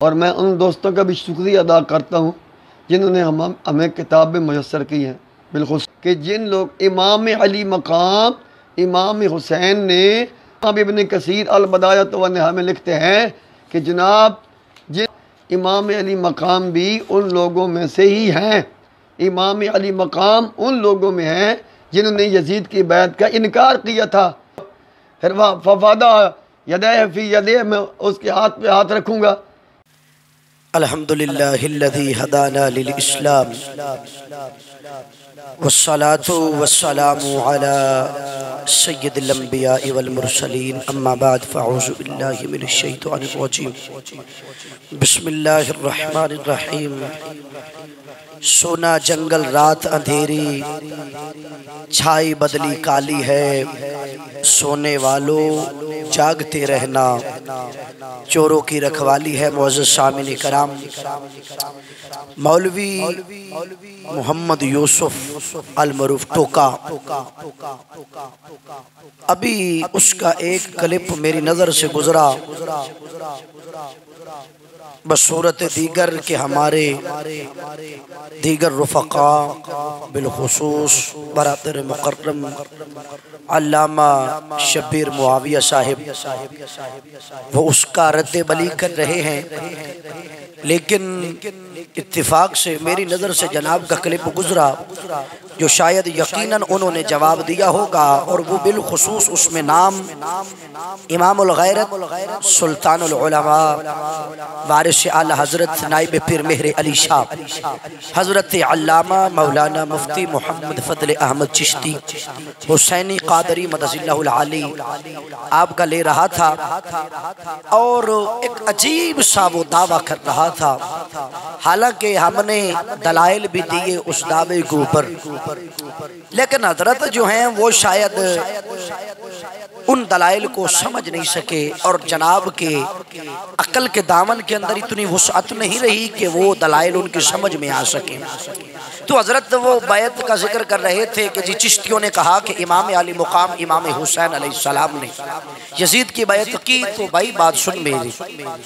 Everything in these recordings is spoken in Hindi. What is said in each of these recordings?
और मैं उन दोस्तों का भी शुक्रिया अदा करता हूँ जिन्होंने हमें किताबें मुयस्सर की हैं। बिल्कुल कि जिन लोग इमाम अली मकाम इमाम हुसैन ने इब्न कसीर अल बदायत व निहा में लिखते हैं कि जनाब जिन इमाम अली मकाम भी उन लोगों में से ही हैं। इमाम अली मकाम उन लोगों में हैं जिन्होंने यजीद की बैत का इनकार किया था। फिर फवादा यदे फी यदे, मैं उसके हाथ पे हाथ रखूँगा। अल्हम्दुलिल्लाहिल्लज़ी हदाना लिल इस्लाम वस्सलातु वस्सलामु अला सय्यिदिल अंबिया वल मुरसलीन अम्मा बाद फ़अऊज़ु बिल्लाहि मिनश शैतानिर रजीम बिस्मिल्लाहिर रहमानिर रहीम। सोना जंगल रात अंधेरी, छाई बदली काली है। सोने वालों जागते रहना, चोरों की रखवाली है। मुअज़्ज़ज़ सामिन कराम, मौलवी मोहम्मद यूसुफ अल मरूफ टोका, अभी उसका एक क्लिप मेरी नज़र से गुजरा। बसूरत दीगर के हमारे दीगर रुफ़क़ा बिलख़ुसूस बरातर मुकर्रम अल्लामा शब्बीर मुआविया साहिब, वो उसका रद्द बली कर रहे हैं। लेकिन इत्तिफाक से मेरी नज़र से जनाब का क्लिप गुजरा जो शायद यकीनन उन्होंने जवाब दिया होगा, और वो बिलख़ुसूस उसमें नाम इमामुल गैरत सुल्तानुल उलमा वारिस आला हज़रत नाइब पीर मेहर अली शाह हज़रत अल्लामा मौलाना मुफ्ती मोहम्मद फ़ज़ल अहमद चिश्ती हुसैनी क़ादरी मदज़िल्लाहुल आली आपका ले रहा था, और एक अजीब सा वो दावा कर रहा था। हालांकि हमने दलाइल भी दिए उस दावे के ऊपर, लेकिन हजरत जो हैं वो शायद उन दलाइल को समझ नहीं सके, और जनाब के अक्ल के दामन के अंदर इतनी वुसअत नहीं रही कि वो दलाइल उनकी समझ में आ सके। तो हजरत वो बैत का जिक्र कर रहे थे कि जी चिश्तियों ने कहा कि इमाम अली मुकाम इमाम हुसैन अलैहिस्सलाम ने यजीद की बैत की। तो भाई बात सुन मेरी,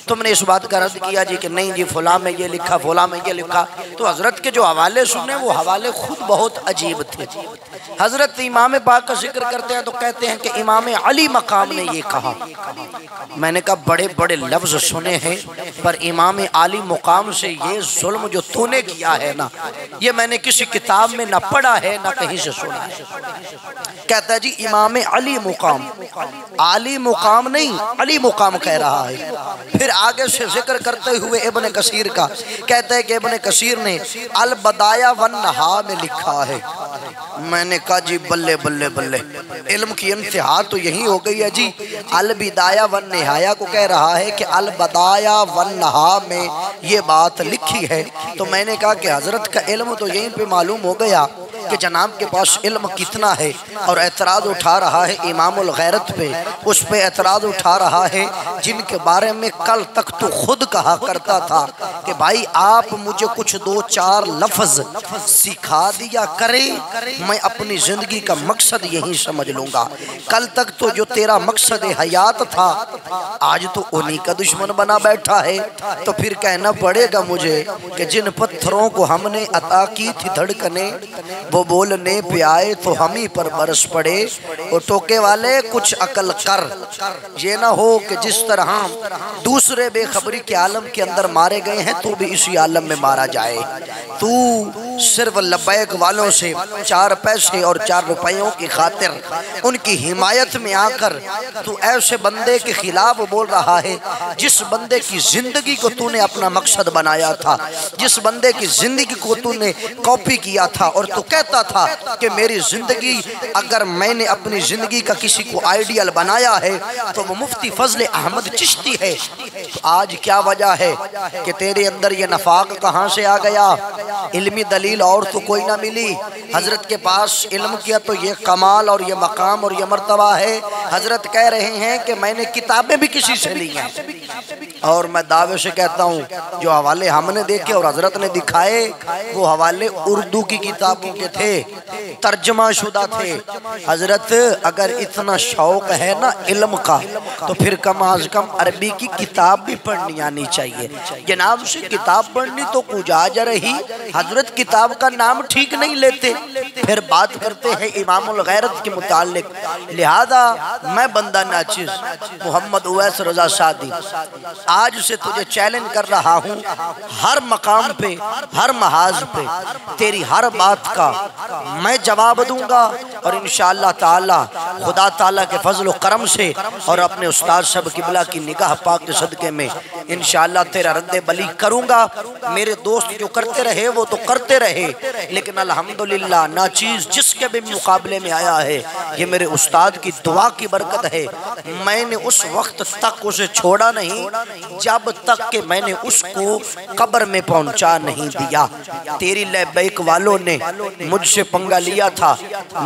तुमने इस बात का रद्द किया जी कि नहीं जी फुला में ये लिखा, फुला में ये लिखा। तो हजरत के जो हवाले सुने वो हवाले खुद बहुत अजीब थे। हजरत इमाम पाक का जिक्र करते हैं तो कहते हैं कि इमाम अली मकाम ने ये कहा। मैंने कहा बड़े बड़े लफ्ज सुने हैं, पर इमाम अली मुकाम से ये जुल्म जो तूने किया है ना, ये मैंने किसी किताब में ना पढ़ा है ना कहीं से सुना है। कहता है जी इमाम अली मुकाम, अली मुकाम नहीं अली मुकाम कह रहा है। फिर आगे से जिक्र करते हुए इब्न कसीर का कहता है कि इब्न कसीर ने अल बदाया वन नहा में लिखा है। मैंने कहा जी बल्ले बल्ले बल्ले, इल्म की इंतहा तो यही हो गई है जी। अल बिदाया वन निहाया को कह रहा है कि अल बदाया वन नहा में ये बात लिखी है। तो मैंने कहा कि हजरत का इल्म तो यहीं पे मालूम हो गया कि जनाब के पास इल्म कितना है। और एतराज़ उठा रहा है इमामुल गैरत पे, उस पे एतराज़ उठा रहा है जिनके बारे में कल तक तो खुद कहा करता था कि भाई आप मुझे कुछ दो चार लफ्ज़ सिखा दिया करें, मैं अपनी ज़िंदगी का मकसद यही समझ लूँगा। कल तक तो जो तेरा मकसद हयात था आज तो उन्हीं का दुश्मन बना बैठा है। तो फिर कहना पड़ेगा मुझे कि जिन पत्थरों को हमने अता की थी धड़कने, वो बोलने पे आए तो हम ही पर बरस पड़े। और टोके वाले कुछ अकल कर, ये ना हो कि जिस तरह दूसरे बेखबरी के आलम के अंदर मारे गए हैं तो भी इसी आलम में मारा जाए। तू सिर्फ लब्बैक वालों से 4 पैसे और 4 रुपयों की खातिर उनकी हिमायत में आकर तू ऐसे बंदे के खिलाफ बोल रहा है जिस बंदे की जिंदगी को तूने अपना मकसद बनाया था, जिस बंदे की जिंदगी को तूने कॉपी किया था। और तू कहता था कि मेरी जिंदगी, अगर मैंने अपनी जिंदगी का किसी को आइडियल बनाया है तो वो मुफ्ती फजल अहमद चिश्ती है। तो आज क्या वजह है कि तेरे अंदर ये नफाक कहाँ से आ गया? इल्मी दलील और तो कोई ना मिली। हजरत के पास इल्म किया तो ये कमाल और ये मकाम और ये मर्तबा है। हजरत कह रहे हैं कि मैंने किताबें भी किसी से ली हैं, और मैं दावे से कहता हूँ जो हवाले हमने देखे और हजरत ने दिखाए वो हवाले उर्दू की किताबों के थे। तर्जमा शुदा थे। हजरत अगर इतना शौक है ना इल्म का तो फिर कम अज कम अरबी की किताब भी पढ़नी आनी चाहिए। जनाब से किताब पढ़नी तो कुजाज रही, हजरत किताब का नाम ठीक नहीं लेते, फिर बात करते हैं इमामुल गैरत के मुतालिक। लिहाजा मैं बंदा नाचिज मोहम्मद उवैस रजा शादी आज से तुझे चैलेंज कर रहा हूँ, हर मकाम पे हर महाज पे तेरी हर बात का मैं जवाब दूंगा और इंशाअल्लाह ताला खुदा ताला के फजल व करम से और अपने उस्ताद सब किबला की निगाह पाक के सदके में इंशाअल्लाह तेरा रद्दे बली करूंगा। मेरे दोस्त जो करते रहे वो तो करते रहे, लेकिन अल्हम्दुलिल्लाह नाचीज जिसके भी मुकाबले में आया है ये मेरे उस्ताद की दुआ की बरकत है। मैंने उस वक्त तक उसे छोड़ा नहीं जब तक कि मैंने उसको कब्र में पहुंचा नहीं दिया। तेरी लबैक वालों ने मुझसे पंगा लिया था,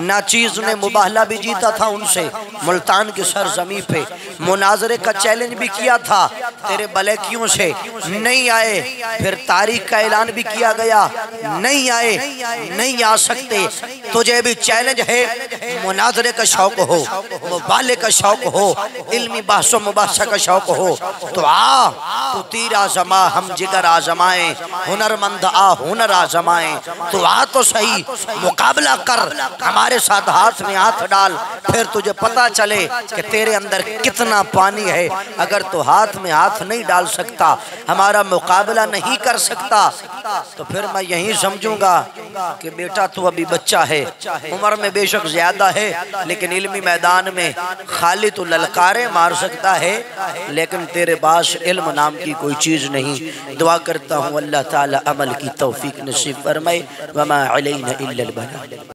नाचीज ने मुबाहला भी जीता था उनसे, मुल्तान की सरजमी पे मुनाजरे का चैलेंज भी किया था, तेरे बलैकियों से नहीं आए, फिर तारीख का ऐलान भी किया गया, नहीं आए, नहीं आ सकते। तुझे भी चैलेंज है, मुनाजरे का शौक हो, मुबाले का शौक हो, इल्मी बहसो मुबासा का शौक हो तो आ, तो तीर आजमा हम जिगर आजमाए, हुनरमंद आ हुनर आजमाए। तो आ तो सही, मुकाबला कर, हमारे साथ हाथ में हाथ डाल, फिर तुझे पता चले कि तेरे अंदर कितना पानी है। अगर तो हाथ में हाथ नहीं डाल सकता, हमारा मुकाबला नहीं कर सकता, तो फिर मैं यही समझूंगा कि बेटा तू अभी बच्चा है, उम्र में बेशक ज्यादा है, लेकिन इल्मी मैदान में खाली तो ललकारे मार सकता है, लेकिन तेरे पास इल्म नाम की कोई चीज़ नहीं। दुआ करता हूँ अल्लाह ताला अमल की तौफीक नसीब फरमाए। वमा अलैना इल्लल बलाग।